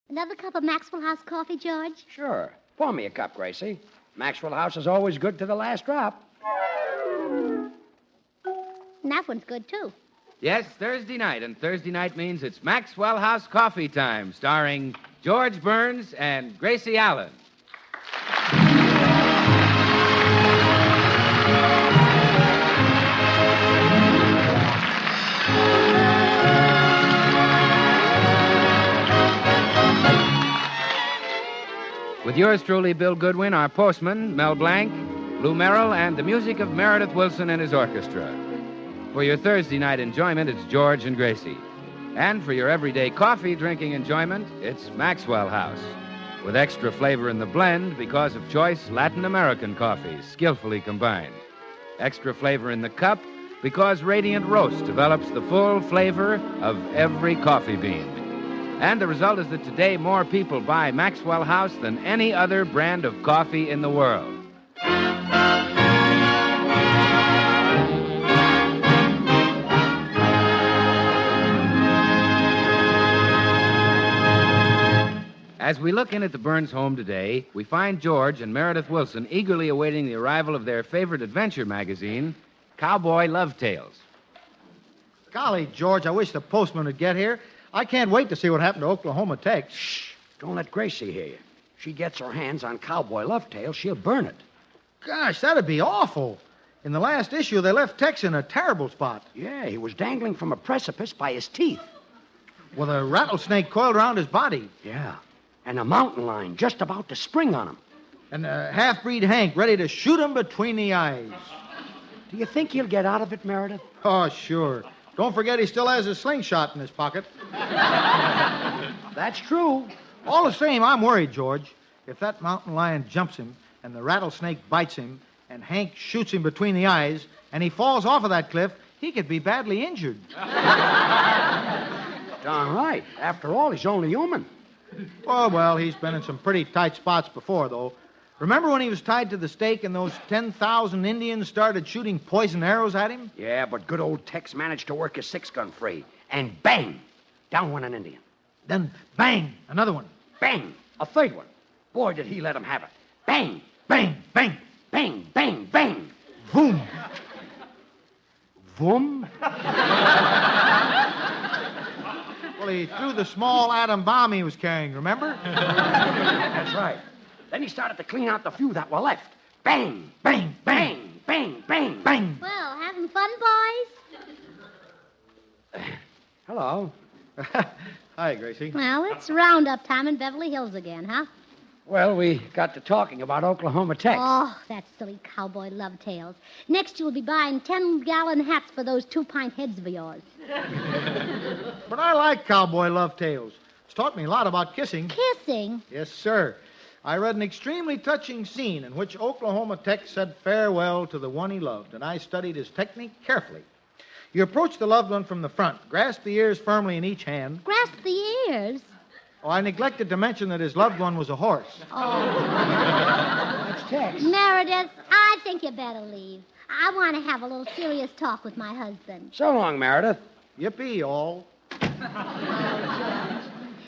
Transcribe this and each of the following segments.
Another cup of Maxwell House coffee, George? Sure. Pour me a cup, Gracie. Maxwell House is always good to the last drop. And that one's good, too. Yes, Thursday night, and Thursday night means it's Maxwell House Coffee Time, starring George Burns and Gracie Allen. With yours truly, Bill Goodwin, our postman, Mel Blanc, Lou Merrill, and the music of Meredith Wilson and his orchestra. For your Thursday night enjoyment, it's George and Gracie. And for your everyday coffee drinking enjoyment, it's Maxwell House. With extra flavor in the blend because of choice Latin American coffees, skillfully combined. Extra flavor in the cup because Radiant Roast develops the full flavor of every coffee bean. And the result is that today more people buy Maxwell House than any other brand of coffee in the world. As we look in at the Burns home today, we find George and Meredith Wilson eagerly awaiting the arrival of their favorite adventure magazine, Cowboy Love Tales. Golly, George, I wish the postman would get here. I can't wait to see what happened to Oklahoma Tech. Shh. Don't let Gracie hear you. She gets her hands on Cowboy Love Tales, she'll burn it. Gosh, that'd be awful. In the last issue, they left Tex in a terrible spot. Yeah, he was dangling from a precipice by his teeth. With a rattlesnake coiled around his body. Yeah. And a mountain lion just about to spring on him. And a half-breed Hank ready to shoot him between the eyes. Do you think he'll get out of it, Meredith? Oh, sure. Don't forget he still has his slingshot in his pocket. That's true. All the same, I'm worried, George. If that mountain lion jumps him, and the rattlesnake bites him, and Hank shoots him between the eyes, and he falls off of that cliff, he could be badly injured. Darn right. After all, he's only human. Oh, well, he's been in some pretty tight spots before, though. Remember when he was tied to the stake and those 10,000 Indians started shooting poison arrows at him? Yeah, but good old Tex managed to work his six-gun free. And bang! Down went an Indian. Then bang! Another one. Bang! A third one. Boy, did he let him have it. Bang! Bang! Bang! Bang! Bang! Bang! Boom! Boom? Well, he threw the small atom bomb he was carrying, remember? That's right. Then he started to clean out the few that were left. Bang! Bang! Bang! Bang! Bang! Bang! Well, having fun, boys? Hello. Hi, Gracie. Well, it's roundup time in Beverly Hills again, huh? Well, we got to talking about Oklahoma Tech. Oh, that silly Cowboy Love Tales. Next you'll be buying 10-gallon hats for those 2-pint heads of yours. But I like Cowboy Love Tales. It's taught me a lot about kissing. Kissing? Yes, sir. I read an extremely touching scene in which Oklahoma Tech said farewell to the one he loved, and I studied his technique carefully. You approach the loved one from the front, grasp the ears firmly in each hand. Grasp the ears? Oh, I neglected to mention that his loved one was a horse. Oh. That's Tex. Meredith, I think you better leave. I want to have a little serious talk with my husband. So long, Meredith. Yippee, all.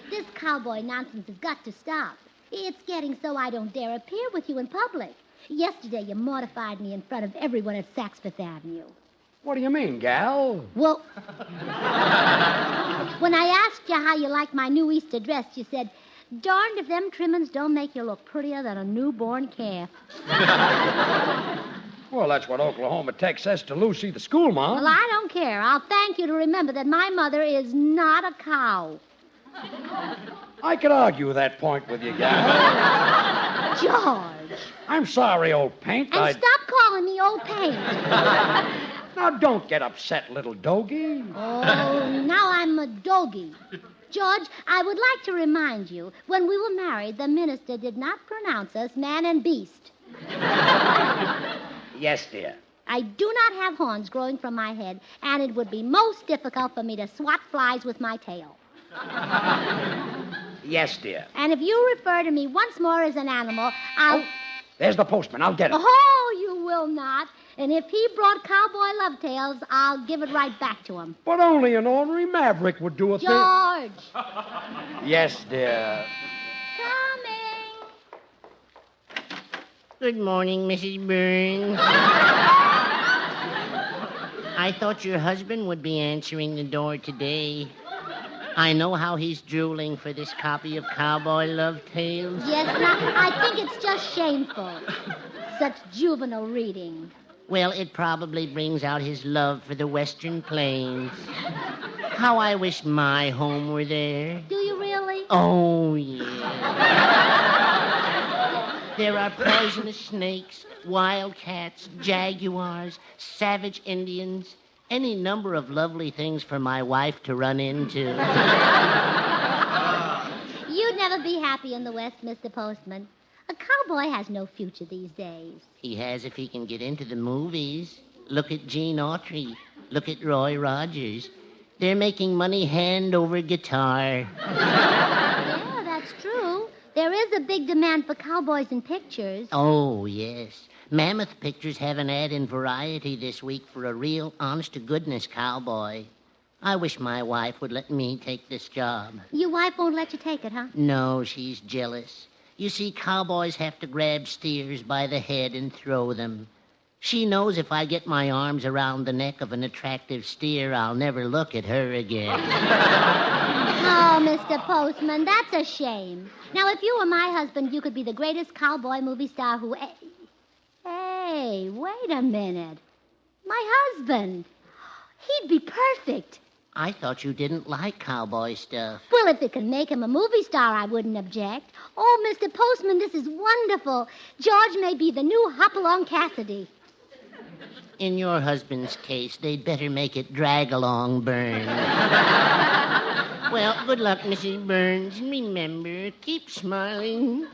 This cowboy nonsense has got to stop. It's getting so I don't dare appear with you in public. Yesterday, you mortified me in front of everyone at Saks Fifth Avenue. What do you mean, gal? Well, when I asked you how you liked my new Easter dress, you said, darned if them trimmings don't make you look prettier than a newborn calf. Well, that's what Oklahoma Tech says to Lucy, the school mom. Well, I don't care. I'll thank you to remember that my mother is not a cow. I could argue that point with you, gal. George. I'm sorry, old paint. And stop calling me old paint. Now, don't get upset, little doggy. Oh, now I'm a doggy. George, I would like to remind you, when we were married, the minister did not pronounce us man and beast. Yes, dear. I do not have horns growing from my head, and it would be most difficult for me to swat flies with my tail. Yes, dear. And if you refer to me once more as an animal, I'll... Oh, there's the postman. I'll get him. Oh, you will not. And if he brought cowboy love tales, I'll give it right back to him. But only an ordinary maverick would do a thing. George! Yes, dear. Coming! Good morning, Mrs. Burns. I thought your husband would be answering the door today. I know how he's drooling for this copy of Cowboy Love Tales. Yes, now, I think it's just shameful. Such juvenile reading. Well, it probably brings out his love for the Western Plains. How I wish my home were there. Do you really? Oh, yeah. There are poisonous snakes, wildcats, jaguars, savage Indians, any number of lovely things for my wife to run into. You'd never be happy in the West, Mr. Postman. A cowboy has no future these days. He has if he can get into the movies. Look at Gene Autry. Look at Roy Rogers. They're making money hand over guitar. Yeah, that's true. There is a big demand for cowboys in pictures. Oh, yes. Mammoth Pictures have an ad in Variety this week for a real, honest-to-goodness cowboy. I wish my wife would let me take this job. Your wife won't let you take it, huh? No, she's jealous. You see, cowboys have to grab steers by the head and throw them. She knows if I get my arms around the neck of an attractive steer, I'll never look at her again. Oh, Mr. Postman, that's a shame. Now, if you were my husband, you could be the greatest cowboy movie star who... Hey, wait a minute. My husband. He'd be perfect. I thought you didn't like cowboy stuff. Well, if it can make him a movie star, I wouldn't object. Oh, Mr. Postman, this is wonderful. George may be the new Hopalong Cassidy. In your husband's case, they'd better make it drag-along burn. Well, good luck, Mrs. Burns. And remember, keep smiling.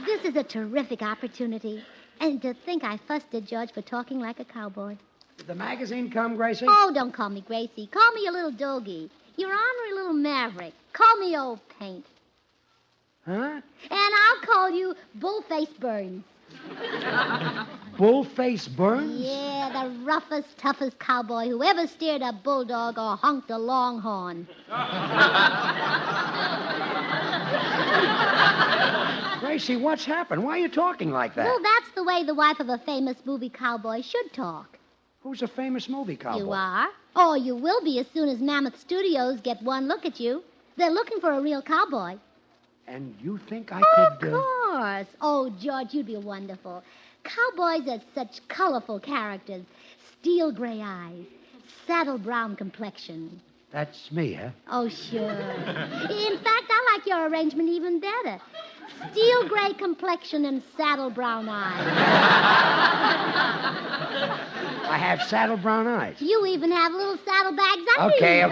This is a terrific opportunity. And to think I fussed at George for talking like a cowboy. Did the magazine come, Gracie? Oh, don't call me Gracie. Call me a little doggy. Your ornery little maverick. Call me Old Paint. Huh? And I'll call you Bullface Burns. Bullface Burns? Yeah, the roughest, toughest cowboy who ever steered a bulldog or honked a longhorn. Gracie, what's happened? Why are you talking like that? Well, that's the way the wife of a famous movie cowboy should talk. Who's a famous movie cowboy? You are. Or you will be as soon as Mammoth Studios get one look at you. They're looking for a real cowboy. And you think I Of could... course. Oh, George, you'd be wonderful. Cowboys are such colorful characters. Steel gray eyes, saddle brown complexion. That's me, huh? Oh, sure. In fact, I like your arrangement even better. Steel gray complexion and saddle brown eyes. I have saddle brown eyes. You even have little saddlebags under Okay. you.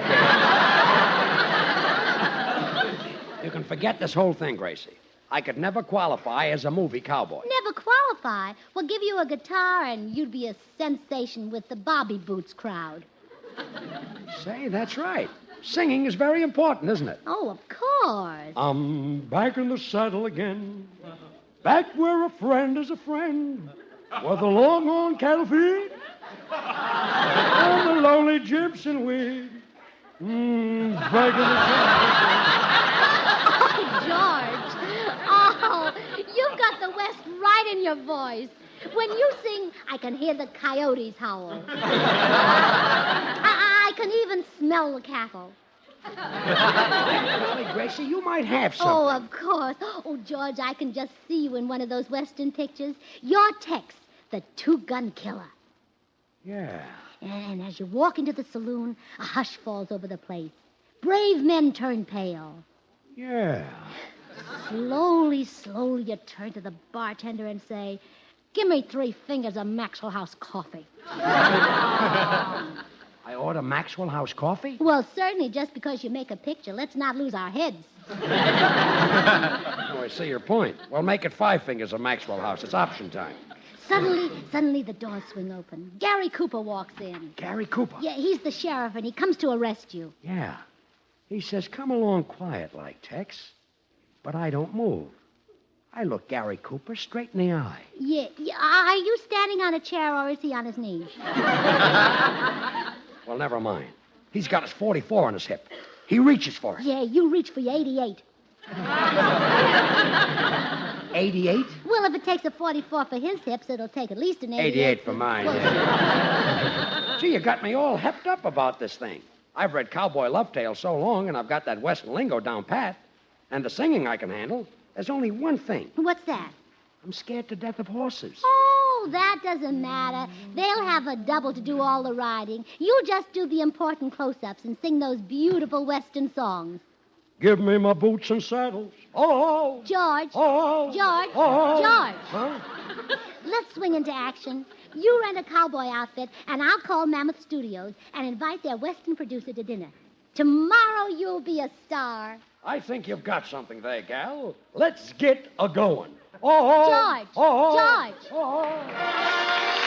You can forget this whole thing, Gracie. I could never qualify as a movie cowboy. Never qualify. We'll give you a guitar and you'd be a sensation with the Bobby Boots crowd. Say, that's right. Singing is very important, isn't it? Oh, of course. I'm back in the saddle again. Back where a friend is a friend. Where the longhorn cattle feed. And the lonely Gibson weed. Back in the saddle. George. Oh, you've got the West right in your voice. When you sing, I can hear the coyotes howl. I can even smell the cattle. Really, Gracie, you might have something. Oh, of course. Oh, George, I can just see you in one of those Western pictures. You're Tex, the two-gun killer. Yeah. And as you walk into the saloon, a hush falls over the place. Brave men turn pale. Yeah. Slowly, slowly, you turn to the bartender and say, "Give me 3 fingers of Maxwell House coffee." I order Maxwell House coffee? Well, certainly, just because you make a picture, let's not lose our heads. Oh, I see your point. Well, make it 5 fingers of Maxwell House. It's option time. Suddenly, the doors swing open. Gary Cooper walks in. Gary Cooper? Yeah, he's the sheriff, and he comes to arrest you. Yeah. He says, come along quiet like, Tex. But I don't move. I look Gary Cooper straight in the eye. Yeah. Are you standing on a chair or is he on his knees? Well, never mind. He's got his 44 on his hip. He reaches for it. Yeah, you reach for your 88. 88? Well, if it takes a 44 for his hips, it'll take at least an 88. 88 for mine. Yeah. Gee, you got me all hepped up about this thing. I've read Cowboy Love Tales so long, and I've got that Western lingo down pat. And the singing I can handle. There's only one thing. What's that? I'm scared to death of horses. Oh, that doesn't matter. They'll have a double to do all the riding. You just do the important close-ups and sing those beautiful Western songs. Give me my boots and saddles. Oh, George. oh, George. oh. George. Huh? Let's swing into action. You rent a cowboy outfit, and I'll call Mammoth Studios and invite their Western producer to dinner. Tomorrow you'll be a star. I think you've got something there, gal. Let's get a-going. Oh, George. oh, George. Oh.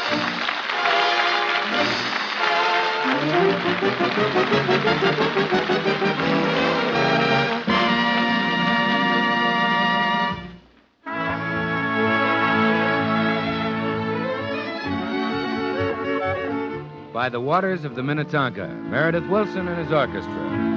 By the waters of the Minnetonka, Meredith Willson and his orchestra.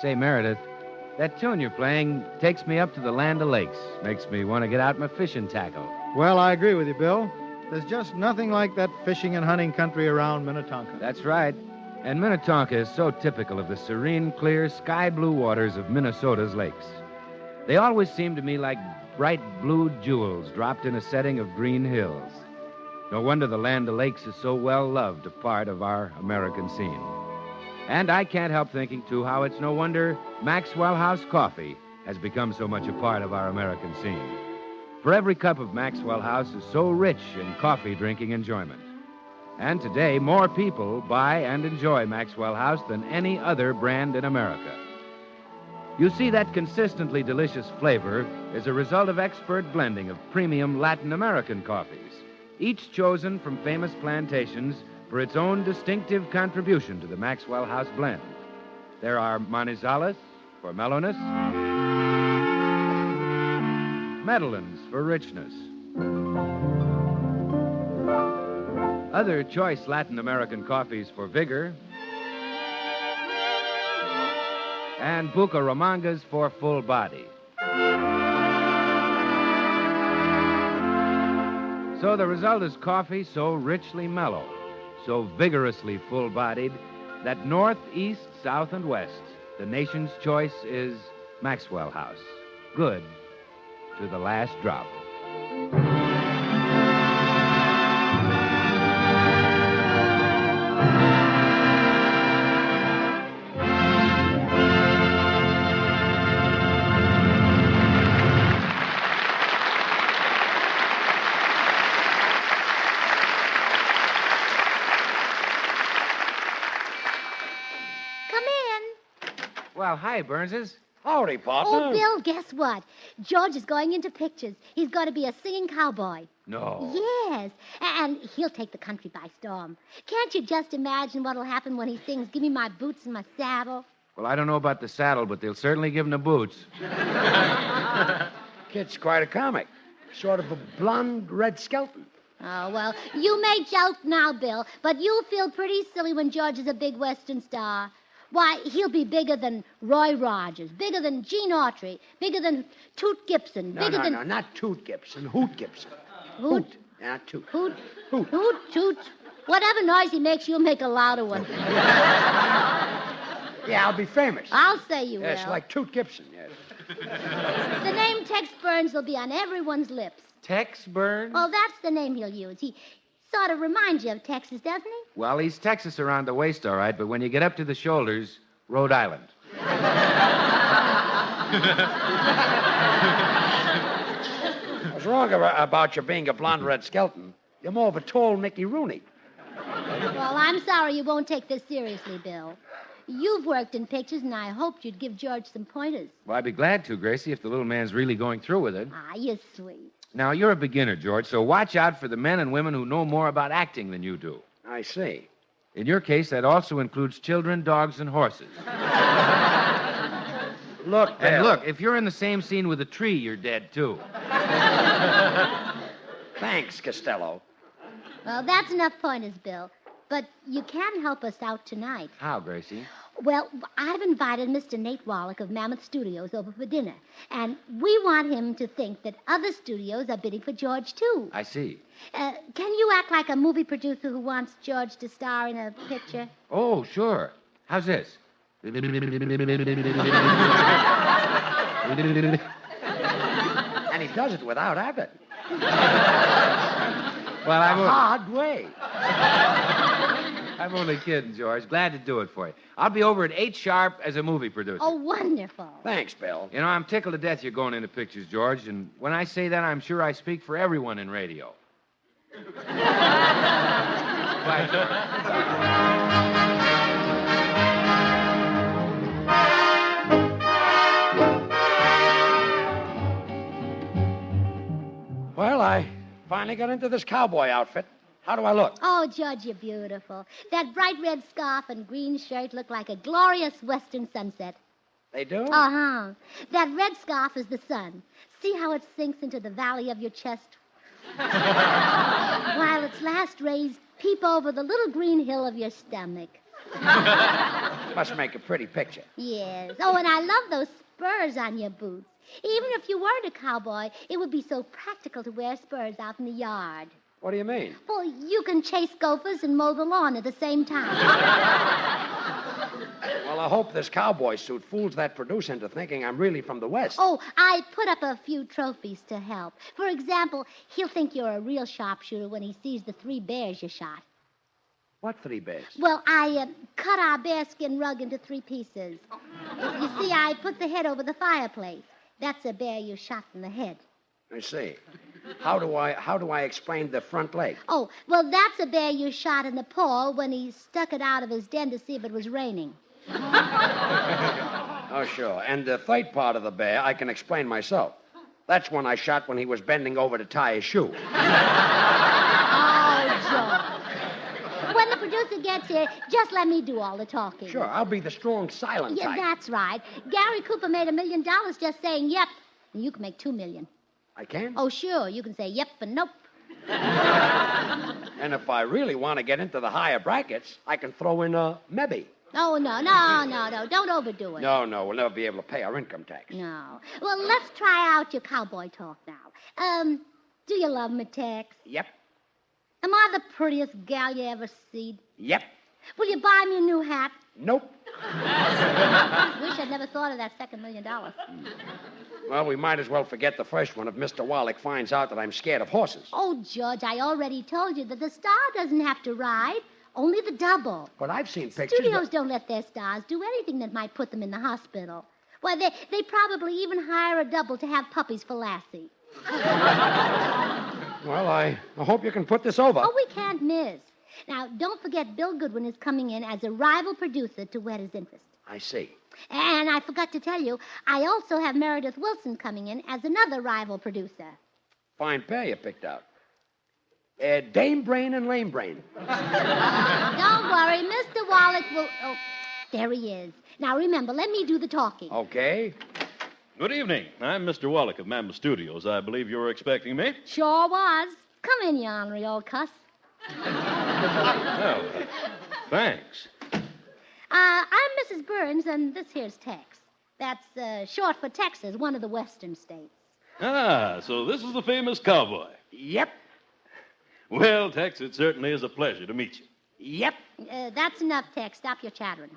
Say, Meredith, that tune you're playing takes me up to the Land O'Lakes. Makes me want to get out my fishing tackle. Well, I agree with you, Bill. There's just nothing like that fishing and hunting country around Minnetonka. That's right. And Minnetonka is so typical of the serene, clear, sky blue waters of Minnesota's lakes. They always seem to me like bright blue jewels dropped in a setting of green hills. No wonder the Land O'Lakes is so well loved a part of our American scene. And I can't help thinking, too, how it's no wonder Maxwell House coffee has become so much a part of our American scene. For every cup of Maxwell House is so rich in coffee drinking enjoyment. And today, more people buy and enjoy Maxwell House than any other brand in America. You see, that consistently delicious flavor is a result of expert blending of premium Latin American coffees, each chosen from famous plantations for its own distinctive contribution to the Maxwell House blend. There are Manizales for mellowness, Medellins for richness, other choice Latin American coffees for vigor, and Bucaramangas for full body. So the result is coffee so richly mellow, so vigorously full-bodied, that north, east, south, and west, the nation's choice is Maxwell House. Good to the last drop. Come in. Well, hi, Burnses. Howdy, partner. Oh, Bill, guess what? George is going into pictures. He's going to be a singing cowboy. No. Yes, and he'll take the country by storm. Can't you just imagine what'll happen when he sings, "Give me my boots and my saddle"? Well, I don't know about the saddle, but they'll certainly give him the boots. Kid's quite a comic. Sort of a blonde red skeleton. Oh, well, you may joke now, Bill, but you'll feel pretty silly when George is a big Western star. Why, he'll be bigger than Roy Rogers, bigger than Gene Autry, bigger than Toot Gibson, bigger than... No, not Toot Gibson, Hoot Gibson. Hoot? Not Toot. Hoot? Hoot. Hoot, toot. Whatever noise he makes, you'll make a louder one. Yeah, I'll be famous. I'll say you will. Yes, like Toot Gibson, yes. The name Tex Burns will be on everyone's lips. Tex Burns? Oh, that's the name he'll use. He sort of reminds you of Texas, doesn't he? Well, he's Texas around the waist, all right, but when you get up to the shoulders, Rhode Island. What's wrong about you being a blonde red skeleton? You're more of a tall Mickey Rooney. Well, I'm sorry you won't take this seriously, Bill. You've worked in pictures, and I hoped you'd give George some pointers. Well, I'd be glad to, Gracie, if the little man's really going through with it. Ah, you're sweet. Now, you're a beginner, George, so watch out for the men and women who know more about acting than you do. I see. In your case, that also includes children, dogs, and horses. Look, Bill. And look, if you're in the same scene with a tree, you're dead, too. Thanks, Costello. Well, that's enough pointers, Bill. But you can help us out tonight. How, Gracie? Well, I've invited Mr. Nate Wallach of Mammoth Studios over for dinner, and we want him to think that other studios are bidding for George, too. I see. Can you act like a movie producer who wants George to star in a picture? Oh, sure. How's this? And he does it without habit. Well, Hard way. I'm only kidding, George. Glad to do it for you. I'll be over at 8 sharp as a movie producer. Oh, wonderful. Thanks, Bill. You know, I'm tickled to death you're going into pictures, George, and when I say that, I'm sure I speak for everyone in radio. Bye, George. Well, I finally got into this cowboy outfit. How do I look? Oh, George, you're beautiful. That bright red scarf and green shirt look like a glorious western sunset. They do? Uh-huh. That red scarf is the sun. See how it sinks into the valley of your chest? While its last rays peep over the little green hill of your stomach. Must make a pretty picture. Yes. Oh, and I love those spurs on your boots. Even if you weren't a cowboy, it would be so practical to wear spurs out in the yard. What do you mean? Well, you can chase gophers and mow the lawn at the same time. Well, I hope this cowboy suit fools that producer into thinking I'm really from the West. Oh, I put up a few trophies to help. For example, he'll think you're a real sharpshooter when he sees the 3 bears you shot. What 3 bears? Well, I cut our bearskin rug into 3 pieces. You see, I put the head over the fireplace. That's a bear you shot in the head. I see. How do I explain the front leg? Oh, well, that's a bear you shot in the paw when he stuck it out of his den to see if it was raining. Oh, sure. And the third part of the bear I can explain myself. That's one I shot when he was bending over to tie his shoe. Oh, George. When the producer gets here, just let me do all the talking. Sure, I'll be the strong, silent Yeah, type. that's right. Gary Cooper made $1 million just saying yep, and you can make $2 million. I can? Oh, sure. You can say yep and nope. And if I really want to get into the higher brackets, I can throw in a maybe. Oh, no. Don't overdo it. No, we'll never be able to pay our income tax. No. Well, let's try out your cowboy talk now. Do you love me, Tex? Yep. Am I the prettiest gal you ever seen? Yep. Will you buy me a new hat? Nope. Wish I'd never thought of that second $1 million. Well, we might as well forget the first one if Mr. Wallach finds out that I'm scared of horses. Oh, George, I already told you that the star doesn't have to ride, only the double. But I've seen pictures. Studios don't let their stars do anything that might put them in the hospital. Why, they probably even hire a double to have puppies for Lassie. Well, I hope you can put this over. Oh, we can't miss. Now, don't forget Bill Goodwin is coming in as a rival producer to whet his interest. I see. And I forgot to tell you, I also have Meredith Wilson coming in as another rival producer. Fine pair you picked out. Dame Brain and Lame Brain. Don't worry, Mr. Wallach will... Oh, there he is. Now, remember, let me do the talking. Okay. Good evening. I'm Mr. Wallach of Mammoth Studios. I believe you were expecting me. Sure was. Come in, you ornery old cuss. Well, thanks. I'm Mrs. Burns, and this here's Tex. That's short for Texas, one of the western states. Ah, so this is the famous cowboy. Yep. Well, Tex, it certainly is a pleasure to meet you. Yep. That's enough, Tex. Stop your chattering.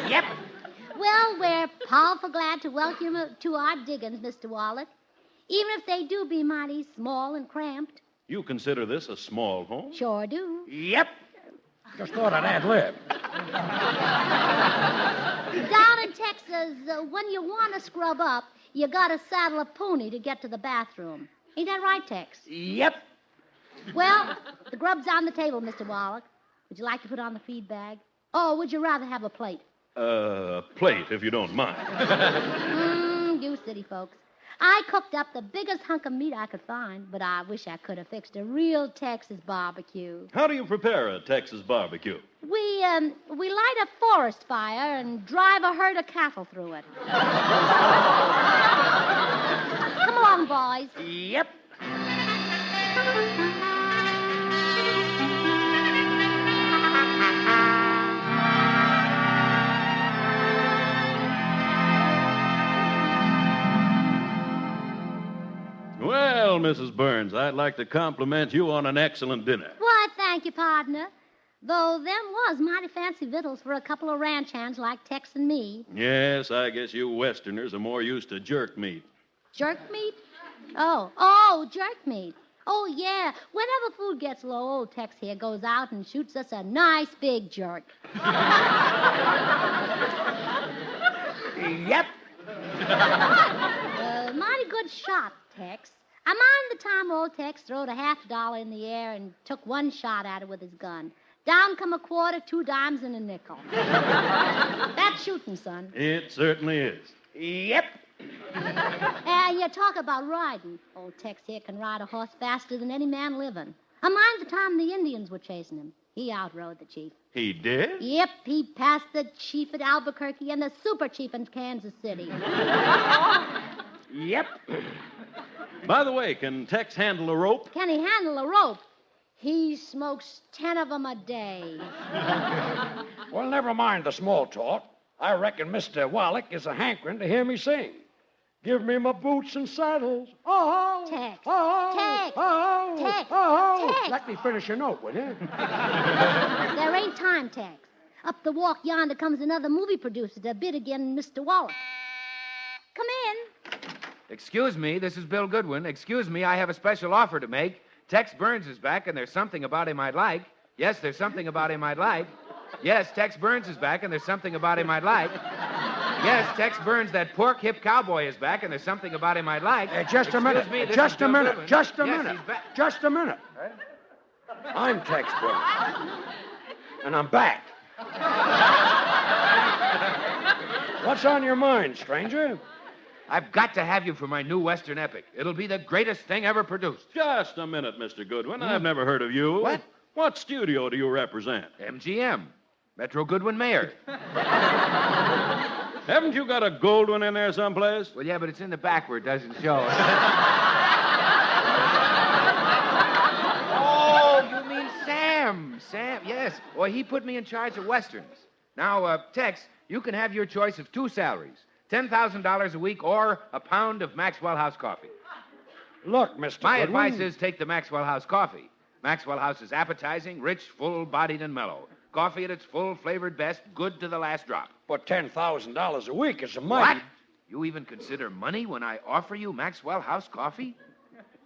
Yep. Well, we're powerful glad to welcome you to our diggings, Mr. Wallach. Even if they do be mighty small and cramped. You consider this a small home? Sure do. Yep. Just thought I'd ad-lib. Down in Texas, when you want to scrub up, you gotta saddle a pony to get to the bathroom. Ain't that right, Tex? Yep. Well, the grub's on the table, Mr. Wallach. Would you like to put on the feed bag? Or would you rather have a plate? Plate, if you don't mind. You city folks. I cooked up the biggest hunk of meat I could find, but I wish I could have fixed a real Texas barbecue. How do you prepare a Texas barbecue? We light a forest fire and drive a herd of cattle through it. Come along, boys. Yep. Well, Mrs. Burns, I'd like to compliment you on an excellent dinner. Why, thank you, partner. Though them was mighty fancy victuals for a couple of ranch hands like Tex and me. Yes, I guess you Westerners are more used to jerk meat. Jerk meat? Oh, jerk meat. Oh, yeah. Whenever food gets low, old Tex here goes out and shoots us a nice big jerk. Yep. Mighty good shot, Tex. I mind the time old Tex throwed a $50 in the air and took one shot at it with his gun. Down come a quarter, 2 dimes, and a nickel. That's shooting, son. It certainly is. Yep. And you talk about riding. Old Tex here can ride a horse faster than any man living. I mind the time the Indians were chasing him. He outrode the chief. He did? Yep, he passed the chief at Albuquerque and the super chief in Kansas City. Yep. By the way, can Tex handle a rope? Can he handle a rope? He smokes 10 of them a day. Well, never mind the small talk. I reckon Mr. Wallach is a hankering to hear me sing. Give me my boots and saddles. Oh, Tex. Oh, Tex. Oh, Tex. Oh. Tex. Let me finish your note, will you? There ain't time, Tex. Up the walk yonder comes another movie producer to bid again Mr. Wallach. Come in. Excuse me, this is Bill Goodwin. Excuse me, I have a special offer to make. Tex Burns is back, and there's something about him I'd like. Yes, there's something about him I'd like. Yes, Tex Burns is back, and there's something about him I'd like. Yes, Tex Burns, that pork hip cowboy, is back, and there's something about him I'd like. Just a minute. Me, this Just is a Bill minute. Goodwin. Just a Yes, minute. he's back. Just a minute. I'm Tex Burns. And I'm back. What's on your mind, stranger? I've got to have you for my new Western epic. It'll be the greatest thing ever produced. Just a minute, Mr. Goodwin. I've never heard of you. What? What studio do you represent? MGM, Metro Goodwin Mayer. Haven't you got a gold one in there someplace? Well, yeah, but it's in the back where it doesn't show. Oh, you mean Sam. Sam, yes. Well, he put me in charge of Westerns. Now, Tex, you can have your choice of 2 salaries. $10,000 a week or a pound of Maxwell House coffee. Look, Mr. My Goodwin. advice is take the Maxwell House coffee. Maxwell House is appetizing, rich, full-bodied, and mellow. Coffee at its full-flavored best, good to the last drop. But $10,000 a week is a mighty... What? You even consider money when I offer you Maxwell House coffee?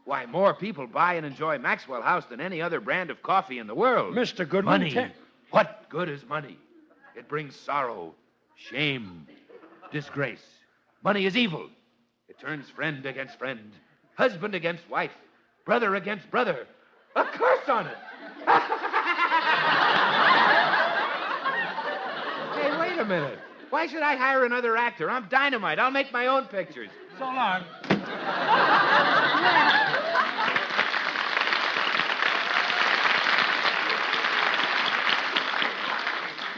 Why, more people buy and enjoy Maxwell House than any other brand of coffee in the world. Mr. Goodwin... Money. What good is money? It brings sorrow, shame, disgrace. Money is evil. It turns friend against friend, husband against wife, brother against brother. A curse on it. a minute. Why should I hire another actor? I'm dynamite. I'll make my own pictures. So long.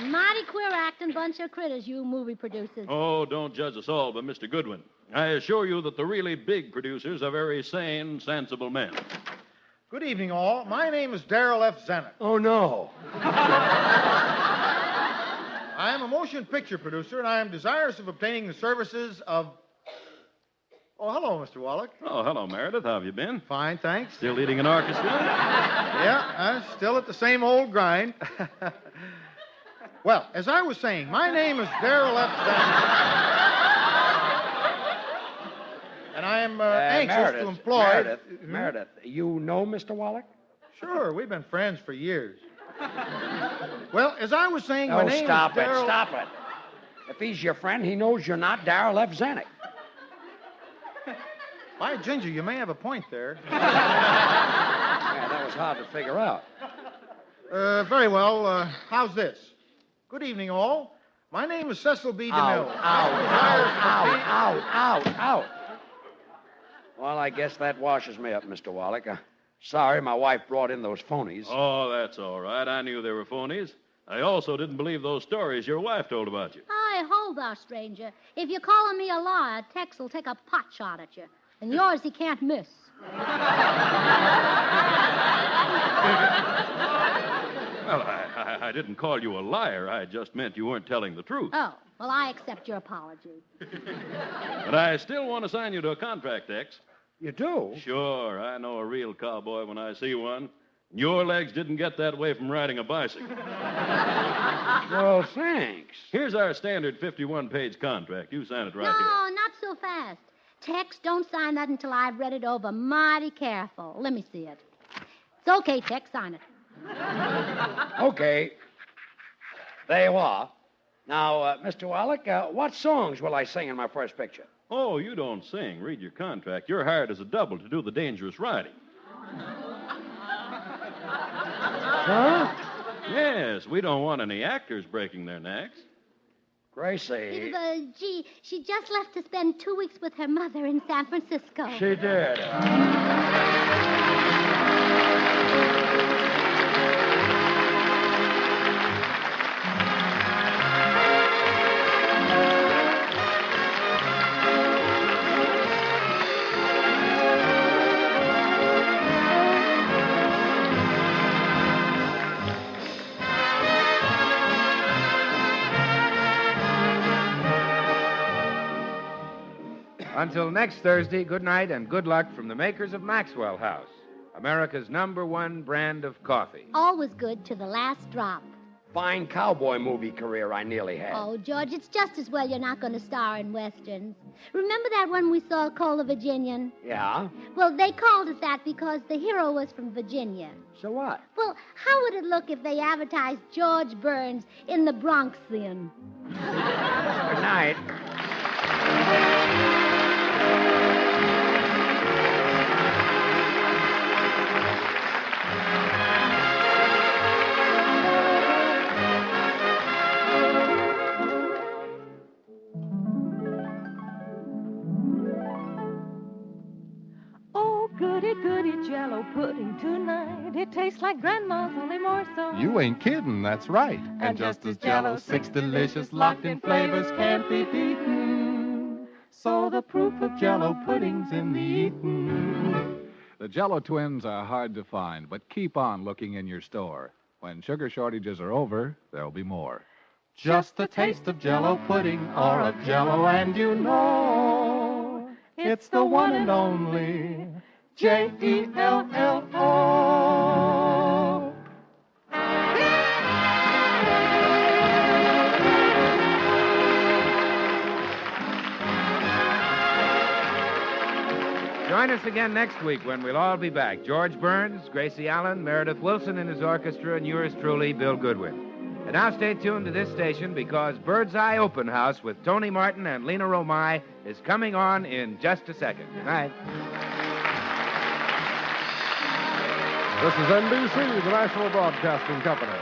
Mighty queer acting bunch of critters, you movie producers. Oh, don't judge us all, but Mr. Goodwin, I assure you that the really big producers are very sane, sensible men. Good evening, all. My name is Darrell F. Zanuck. Oh, no. I am a motion picture producer, and I am desirous of obtaining the services of... Oh, hello, Mr. Wallach. Oh, hello, Meredith. How have you been? Fine, thanks. Still leading an orchestra? Yeah, still at the same old grind. Well, as I was saying, my name is Darrell F. Zanuck. And I am anxious to employ... Meredith, you know Mr. Wallach? Sure, we've been friends for years. Well, as I was saying, my name is Darrell... Stop it. If he's your friend, he knows you're not Darrell F. Zanuck. By Ginger, you may have a point there. Yeah, that was hard to figure out. Very well. How's this? Good evening, all. My name is Cecil B. DeMille. Ow. Well, I guess that washes me up, Mr. Wallach. Sorry, my wife brought in those phonies. Oh, that's all right. I knew they were phonies. I also didn't believe those stories your wife told about you. Hi, hold thou, stranger. If you're calling me a liar, Tex will take a pot shot at you. And yours he can't miss. Well, I didn't call you a liar. I just meant you weren't telling the truth. Oh, well, I accept your apology. But I still want to sign you to a contract, Tex. You do? Sure, I know a real cowboy when I see one. Your legs didn't get that way from riding a bicycle. Well, thanks. Here's our standard 51-page contract. You sign it right here. No, not so fast. Tex, don't sign that until I've read it over mighty careful. Let me see it. It's okay, Tex, sign it. Okay. There you are. Now, Mr. Wallach, what songs will I sing in my first picture? Oh, you don't sing. Read your contract. You're hired as a double to do the dangerous riding. Huh? Yes, we don't want any actors breaking their necks. Gracie. Gee, she just left to spend 2 weeks with her mother in San Francisco. She did. Until next Thursday, good night and good luck from the makers of Maxwell House, America's #1 brand of coffee. Always good to the last drop. Fine cowboy movie career I nearly had. Oh, George, it's just as well you're not going to star in westerns. Remember that one we saw called The Virginian? Yeah? Well, they called it that because the hero was from Virginia. So what? Well, how would it look if they advertised George Burns in the Bronx then? Good night. Goody Jello pudding tonight. It tastes like Grandma's, only more so. You ain't kidding, that's right. And just as Jello, 6 delicious locked-in flavors can't be beaten. So the proof of Jello pudding's in the eating. The Jello twins are hard to find, but keep on looking in your store. When sugar shortages are over, there'll be more. Just the taste of Jello pudding or of Jello, and you know it's the one and only Jello. Join us again next week when we'll all be back. George Burns, Gracie Allen, Meredith Wilson and his orchestra, and yours truly, Bill Goodwin. And now stay tuned to this station because Bird's Eye Open House with Tony Martin and Lena Romai is coming on in just a second. Good night. This is NBC, the National Broadcasting Company.